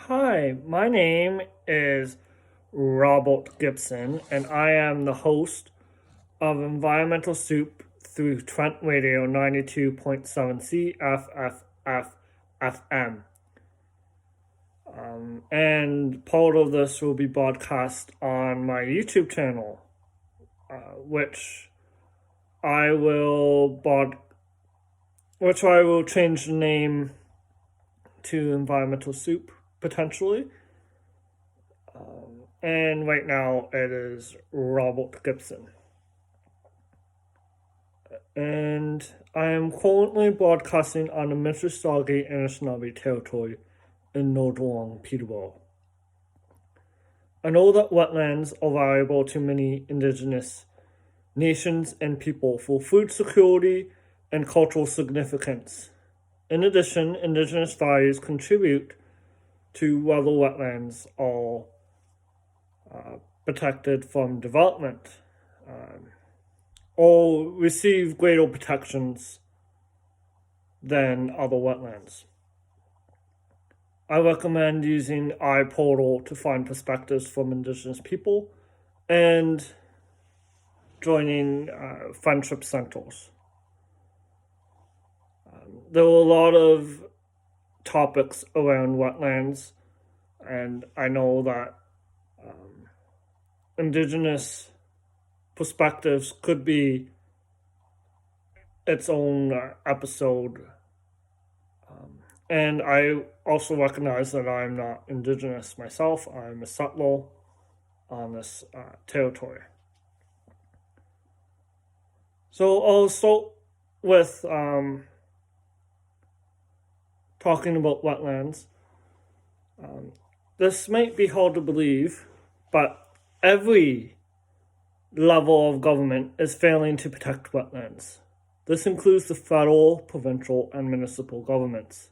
Hi, my name is Robert Gibson, and I am the host of Environmental Soup through Trent Radio 92.7 CFFFM. And part of this will be broadcast on my YouTube channel, which I will change the name to Environmental Soup potentially. And right now it is Robert Gibson. And I am currently broadcasting on the Mississauga and Anishinaabe territory in Northern Peterborough. I know that wetlands are valuable to many Indigenous nations and people for food security and cultural significance. In addition, Indigenous values contribute to whether wetlands are protected from development or receive greater protections than other wetlands. I recommend using iPortal to find perspectives from Indigenous people and joining friendship centers. There are a lot of topics around wetlands, and I know that Indigenous perspectives could be its own episode. And I also recognize that I'm not Indigenous myself. I'm a settler on this territory. So I'll start with talking about wetlands. This might be hard to believe, but every level of government is failing to protect wetlands. This includes the federal, provincial, and municipal governments.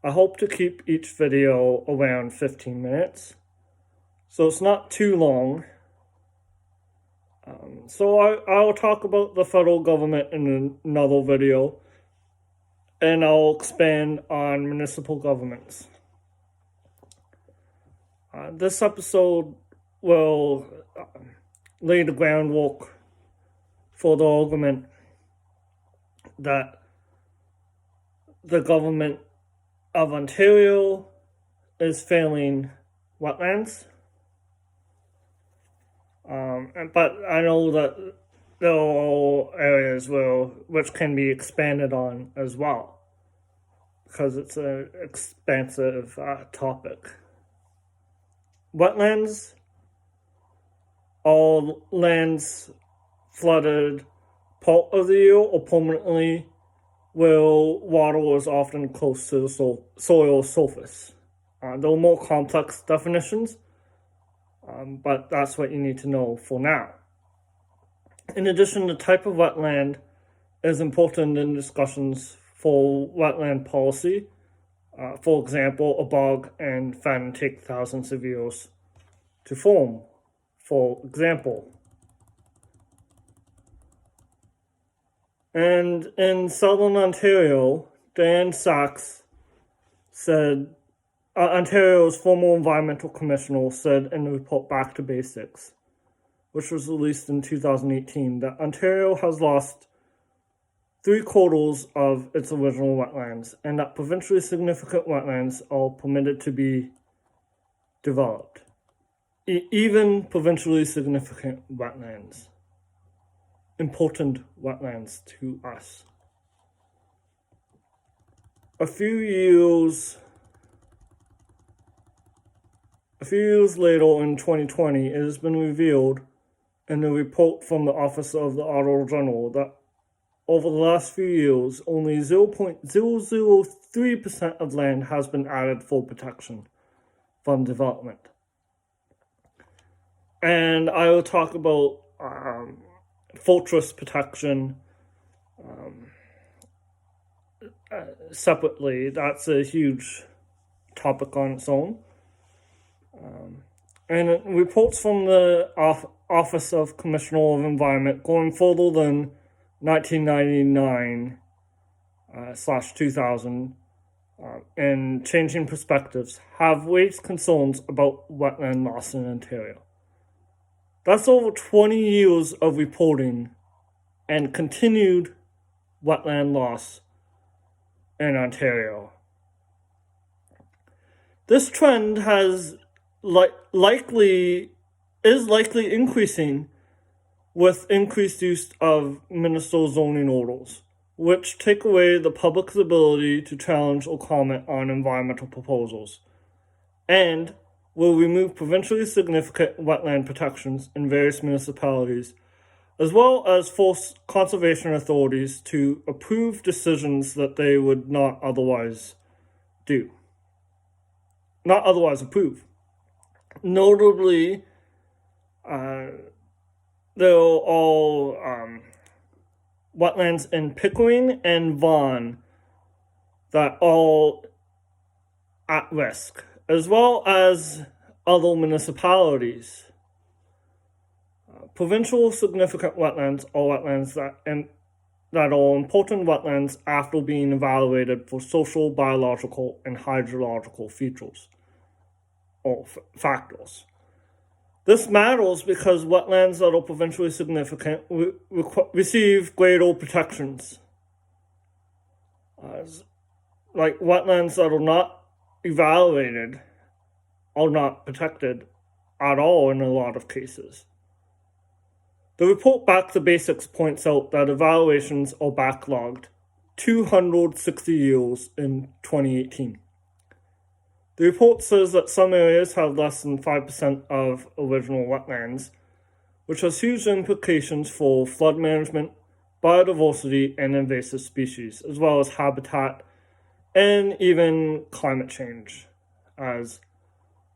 I hope to keep each video around 15 minutes, so it's not too long. So I'll talk about the federal government in another video, and I'll expand on municipal governments. This episode will lay the groundwork for the argument that the government of Ontario is failing wetlands. But I know that there are areas which can be expanded on as well, because it's an expansive topic. Wetlands are lands flooded part of the year or permanently where water is often close to the soil surface. There are more complex definitions, but that's what you need to know for now. In addition, the type of wetland is important in discussions for wetland policy. For example, a bog and fen take thousands of years to form, for example. And in southern Ontario, Dan Sachs said, Ontario's former environmental commissioner said in the report Back to Basics, which was released in 2018, that Ontario has lost 3/4 of its original wetlands, and that provincially significant wetlands are permitted to be developed. Even provincially significant wetlands. Important wetlands to us. A few years later in 2020, it has been revealed in a report from the Office of the Auditor General that over the last few years, only 0.003% of land has been added for protection from development. And I will talk about fortress protection separately. That's a huge topic on its own. And reports from the Office of Commissioner of Environment going further than 1999/2000 and changing perspectives have raised concerns about wetland loss in Ontario. That's over 20 years of reporting and continued wetland loss in Ontario. This trend is likely increasing with increased use of municipal zoning orders, which take away the public's ability to challenge or comment on environmental proposals, and will remove provincially significant wetland protections in various municipalities, as well as force conservation authorities to approve decisions that they would not otherwise approve. Notably, there are all wetlands in Pickering and Vaughan that are all at risk, as well as other municipalities. Provincial significant wetlands are wetlands that are important wetlands after being evaluated for social, biological, and hydrological features or factors. This matters because wetlands that are provincially significant receive greater protections. Like wetlands that are not evaluated are not protected at all in a lot of cases. The report Back to Basics points out that evaluations are backlogged 260 years in 2018. The report says that some areas have less than 5% of original wetlands, which has huge implications for flood management, biodiversity, and invasive species, as well as habitat and even climate change, as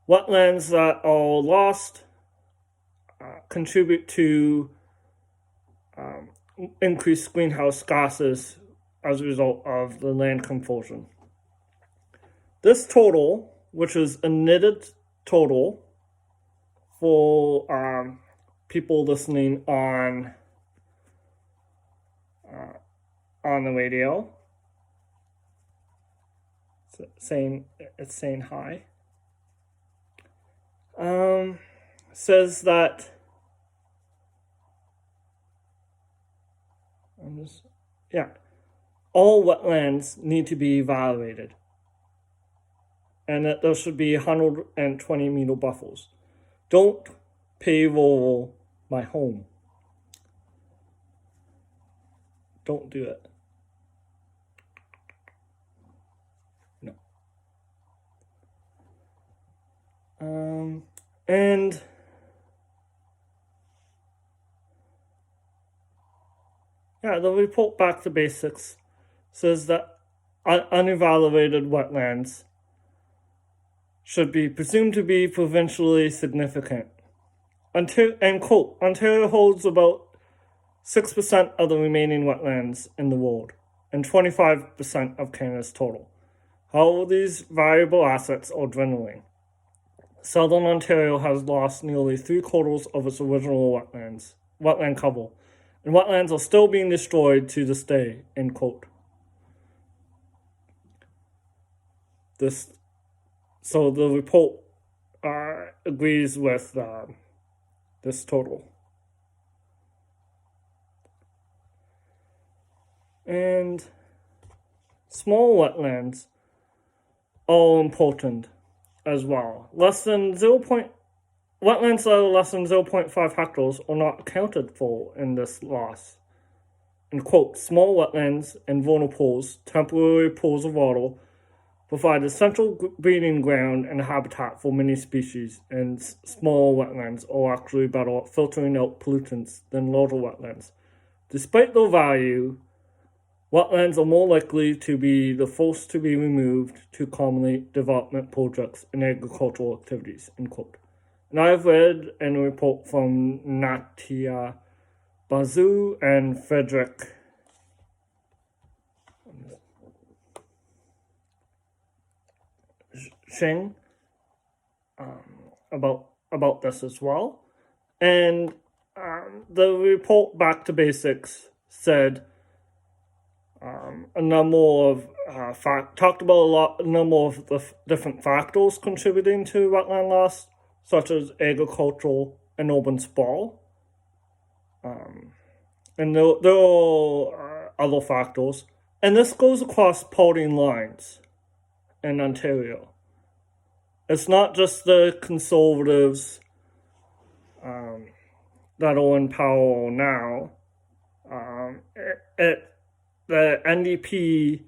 wetlands that are lost contribute to increased greenhouse gases as a result of the land conversion. This total, which is a knitted total for people listening on the radio, it's saying hi, says that all wetlands need to be evaluated, and that there should be 120 meter buffers. Don't pave over my home. Don't do it. No. And the report Back to Basics says that unevaluated wetlands should be presumed to be provincially significant. Ontario holds about 6% of the remaining wetlands in the world and 25% of Canada's total. However, these valuable assets are dwindling. Southern Ontario has lost nearly 3/4 of its original wetland cover, and wetlands are still being destroyed to this day, end quote. So the report agrees with this total. And small wetlands are important as well. Wetlands that are less than 0.5 hectares are not accounted for in this loss. And quote, small wetlands and vernal pools, temporary pools of water, provide essential breeding ground and habitat for many species, and small wetlands are actually better at filtering out pollutants than larger wetlands. Despite their value, wetlands are more likely to be the first to be removed to accommodate development projects and agricultural activities, end quote. And I've read a report from Natia Bazou and Frederick Shing about this as well. And the report Back to Basics said a number of talked about a number of the different factors contributing to wetland loss, such as agricultural and urban sprawl. And there are other factors. And this goes across party lines in Ontario. It's not just the Conservatives that are in power now. The NDP,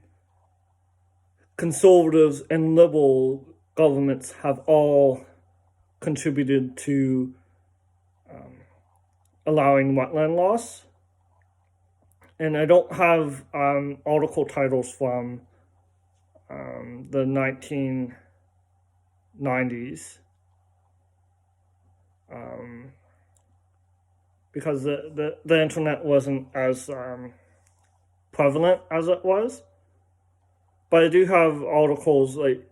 Conservatives, and Liberal governments have all contributed to allowing wetland loss. And I don't have article titles from the 1990s because the internet wasn't as prevalent as it was. But I do have articles that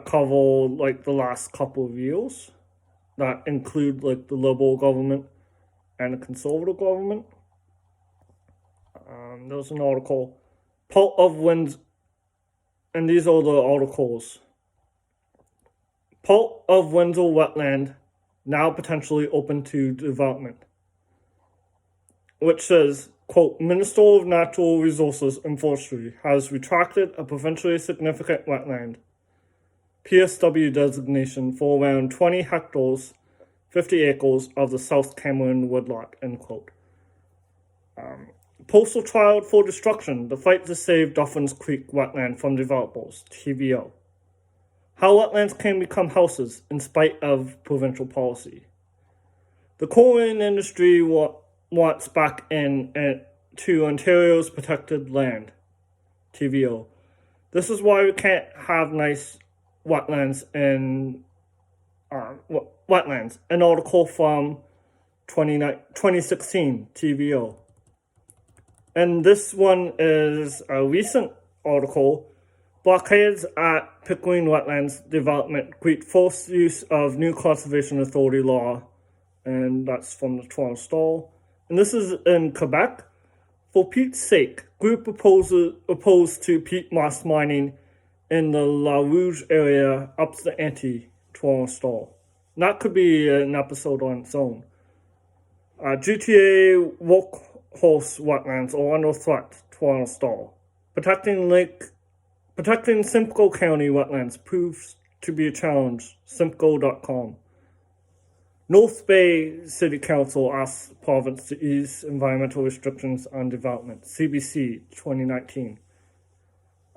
cover the last couple of years that include the Liberal government and the Conservative government. There's an article, part of Windsor, and these are the articles. Part of Windsor Wetland now potentially open to development, which says, quote, Minister of Natural Resources and Forestry has retracted a provincially significant wetland PSW designation for around 20 hectares, 50 acres of the South Cameron woodlot, end quote. Postal trial for destruction, the fight to save Dufferins Creek wetland from developers, TVO. How wetlands can become houses in spite of provincial policy. The quarrying industry wants back in to Ontario's protected land, TVO. This is why we can't have nice wetlands in wetlands. An article from 2016, TVO. And this one is a recent article. Blockades at Pickering Wetlands Development greet forced use of new Conservation Authority law. And that's from the Toronto Star. And this is in Quebec. For Pete's sake, group opposed to peat moss mining in the La Rouge area ups the ante, Toronto Star. And that could be an episode on its own. GTA Workhorse wetlands are under threat, Toronto Star. Protecting Simcoe County wetlands proves to be a challenge, simcoe.com. North Bay City Council asks the province to ease environmental restrictions on development, CBC 2019.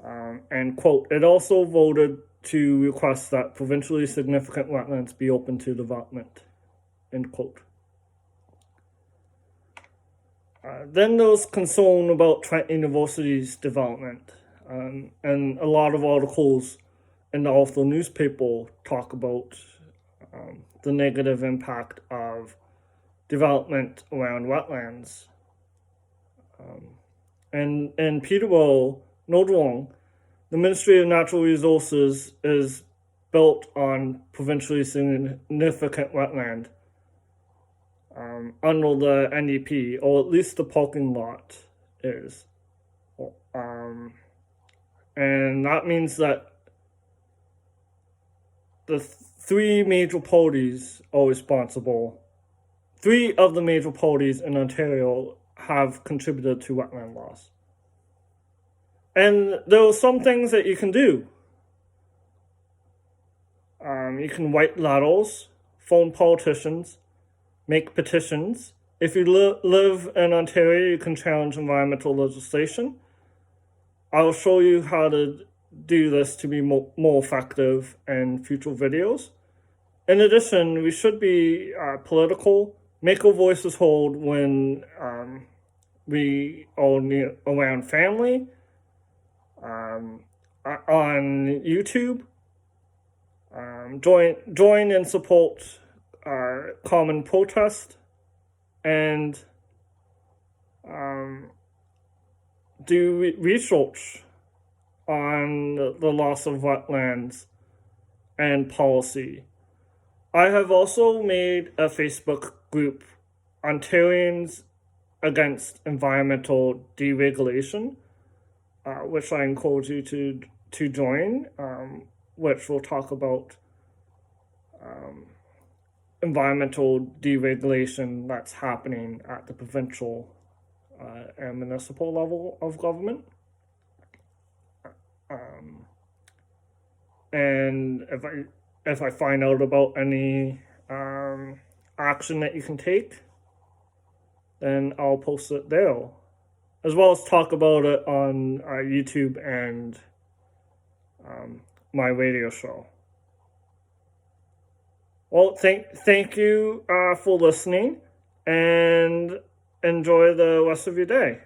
And quote, it also voted to request that provincially significant wetlands be open to development, end quote. Then there's concern about Trent University's development. And a lot of articles in the Arthur newspaper talk about the negative impact of development around wetlands. And in Peterborough, Nodawong, the Ministry of Natural Resources is built on provincially significant wetland under the NDP, or at least the parking lot is. And that means that the three major parties are responsible. 3 of the major parties in Ontario have contributed to wetland loss. And there are some things that you can do. You can write letters, phone politicians, make petitions. If you live in Ontario, you can challenge environmental legislation. I'll show you how to do this to be more effective in future videos. In addition, we should be political, make our voices heard when we are around family, on YouTube, join and support common protest, and do research on the loss of wetlands and policy. I have also made a Facebook group, Ontarians against environmental deregulation, which I encourage you to join, which will talk about environmental deregulation that's happening at the provincial and municipal level of government. And if I find out about any action that you can take, then I'll post it there, as well as talk about it on YouTube and my radio show. Well, thank you for listening, and enjoy the rest of your day.